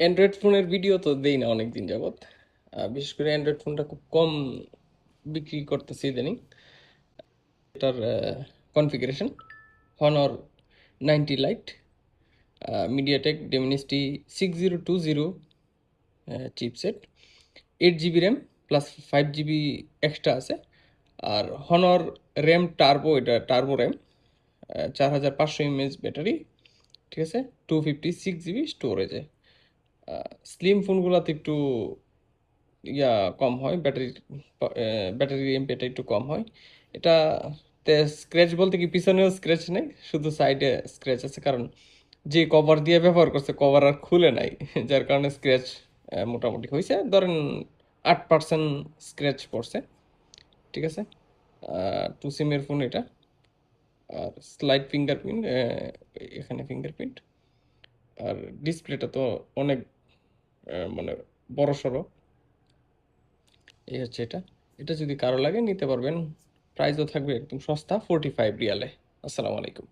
Android ফোনের video তো দেই না অনেক দিন যাবত। বিশেষ করে অ্যান্ড্রয়েড ফোনটা খুব কম বিক্রি করতেছি ইদানিং। এটার configuration Honor 90 Lite, MediaTek Dimensity 6020 chipset, 8 GB RAM plus 5 GB extra আছে। আর হনর র্যাম টার্বো, এটা টার্বো র্যাম, 4500 mAh ব্যাটারি, ঠিক আছে। 256 জিবি স্টোরেজে। স্লিম ফোনগুলোতে একটু ইয়া কম হয়, ব্যাটারি এমপিটা একটু কম হয়। এটা স্ক্র্যাচ বলতে কি পিছনেও স্ক্র্যাচ নেই, শুধু সাইডে স্ক্র্যাচ আছে, কারণ যে কভার দিয়ে ব্যবহার করছে কভার আর খুলে নাই যার কারণে স্ক্র্যাচ মোটামুটি হয়েছে, ধরেন 8% স্ক্র্যাচ পড়ছে, ঠিক আছে। টু সিমের ফোন এটা। আর স্লাইড ফিঙ্গারপ্রিন্ট, এখানে ফিঙ্গারপ্রিন্ট। আর ডিসপ্লেটা তো অনেক মানে বড় সড়ো। এই হচ্ছে এটা। এটা যদি কারো লাগে নিতে পারবেন। প্রাইসও থাকবে একদম সস্তা, 45 রিয়ালে। আসসালামু আলাইকুম।